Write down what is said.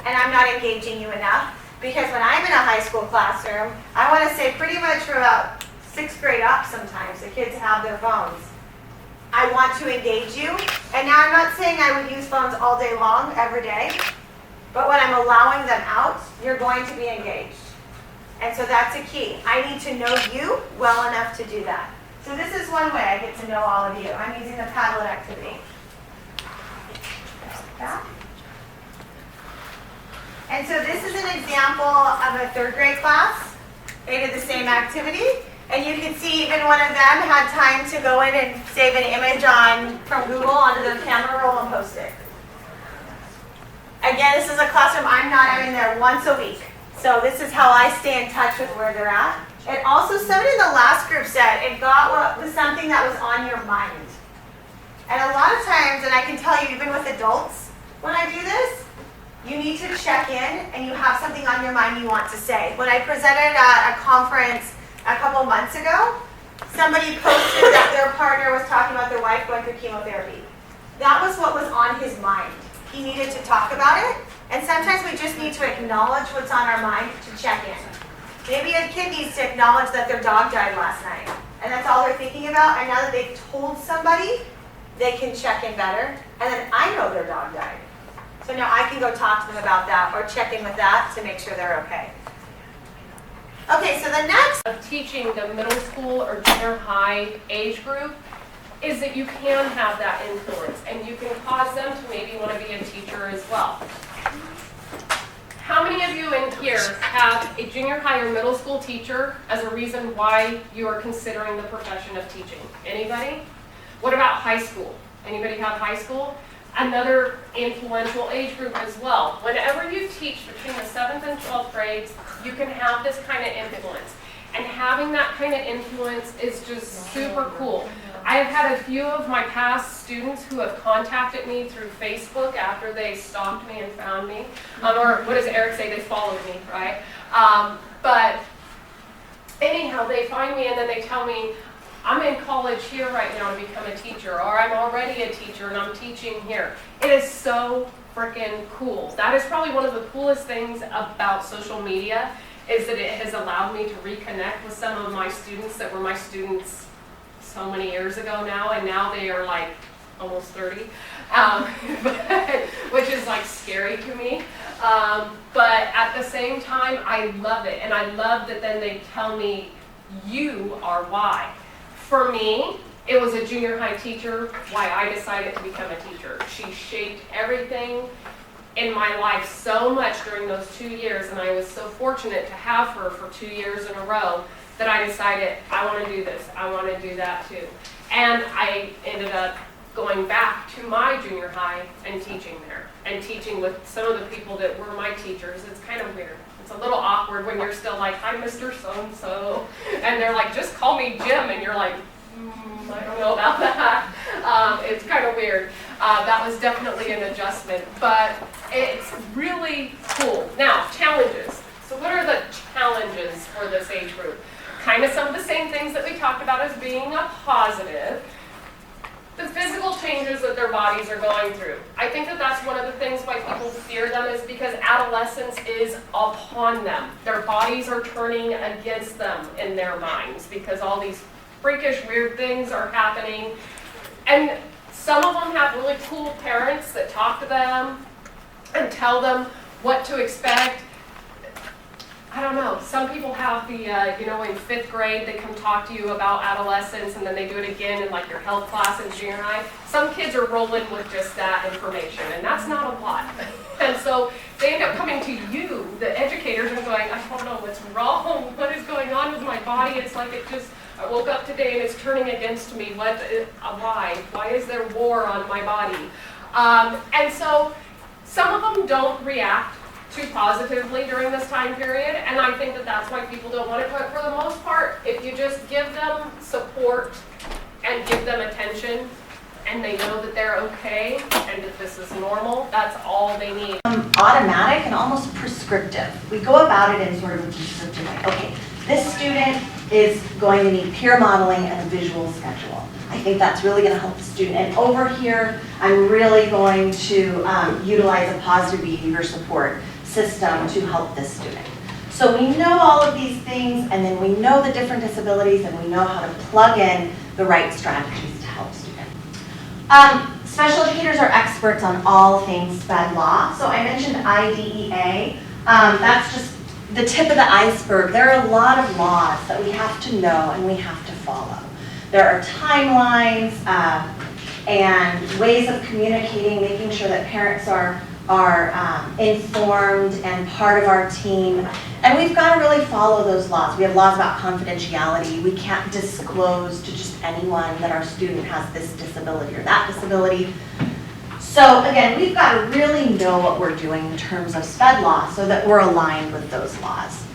and I'm not engaging you enough. Because when I'm in a high school classroom, I want to say pretty much from about 6th grade up sometimes, the kids have their phones. I want to engage you, and now I'm not saying I would use phones all day long, every day, but when I'm allowing them out, you're going to be engaged. And so that's a key. I need to know you well enough to do that. So this is one way I get to know all of you. I'm using the Padlet activity. Back. And so this is an example of a 3rd grade class. They did the same activity. And you can see even one of them had time to go in and save an image from Google onto the camera roll and post it. Again, this is a classroom I'm in there once a week. So this is how I stay in touch with where they're at. And also, somebody in the last group said it got what was something that was on your mind. And a lot of times, and I can tell you even with adults, when I do this, you need to check in and you have something on your mind you want to say. When I presented at a conference a couple months ago, somebody posted that their partner was talking about their wife going through chemotherapy. That was what was on his mind. He needed to talk about it, and sometimes we just need to acknowledge what's on our mind to check in. Maybe a kid needs to acknowledge that their dog died last night, and that's all they're thinking about, and now that they've told somebody, they can check in better, and then I know their dog died. So now I can go talk to them about that or check in with that to make sure they're okay. Okay, so the next of teaching the middle school or junior high age group is that you can have that influence and you can cause them to maybe want to be a teacher as well. How many of you in here have a junior high or middle school teacher as a reason why you are considering the profession of teaching? Anybody? What about high school? Anybody have high school? Another influential age group as well. Whenever you teach between the 7th and 12th grades, you can have this kind of influence. And having that kind of influence is just super cool. I have had a few of my past students who have contacted me through Facebook after they stalked me and found me. Or what does Eric say? They followed me, right? But anyhow, they find me and then they tell me, I'm in college here right now to become a teacher, or I'm already a teacher and I'm teaching here. It is so freaking cool. That is probably one of the coolest things about social media, is that it has allowed me to reconnect with some of my students that were my students so many years ago now, and now they are like almost 30, which is like scary to me. But at the same time, I love it, and I love that then they tell me, you are why. For me, it was a junior high teacher why I decided to become a teacher. She shaped everything in my life so much during those 2 years, and I was so fortunate to have her for 2 years in a row that I decided, I want to do this, I want to do that too. And I ended up going back to my junior high and teaching there, and teaching with some of the people that were my teachers. It's kind of weird. It's a little awkward when you're still like, hi, Mr. So-and-so, and they're like, just call me Jim, and you're like, I don't know about that. It's kind of weird. That was definitely an adjustment, but it's really cool. Now, challenges. So what are the challenges for this age group? Kind of some of the same things that we talked about as being a positive. The physical changes that their bodies are going through. I think that that's one of the things why people fear them, is because adolescence is upon them. Their bodies are turning against them in their minds because all these freakish, weird things are happening. And some of them have really cool parents that talk to them and tell them what to expect. I don't know, some people have the, in 5th grade, they come talk to you about adolescence, and then they do it again in like your health class in junior high. Some kids are rolling with just that information, and that's not a lot. And so they end up coming to you, the educators, and going, I don't know what's wrong, what is going on with my body? It's like I woke up today and it's turning against me. Why? Why is there war on my body? And so some of them don't react too positively during this time period, and I think that that's why people don't want it. But for the most part, if you just give them support and give them attention, and they know that they're okay and that this is normal, that's all they need. Automatic and almost prescriptive. We go about it in sort of a prescriptive way. Okay, this student is going to need peer modeling and a visual schedule. I think that's really going to help the student. And over here, I'm really going to utilize a positive behavior support system to help this student. So we know all of these things, and then we know the different disabilities, and we know how to plug in the right strategies to help students. Special educators are experts on all things SPED law. So I mentioned IDEA. That's just the tip of the iceberg. There are a lot of laws that we have to know and we have to follow. There are timelines and ways of communicating, making sure that parents are informed and part of our team. And we've got to really follow those laws. We have laws about confidentiality. We can't disclose to just anyone that our student has this disability or that disability. So again, we've got to really know what we're doing in terms of SPED law so that we're aligned with those laws.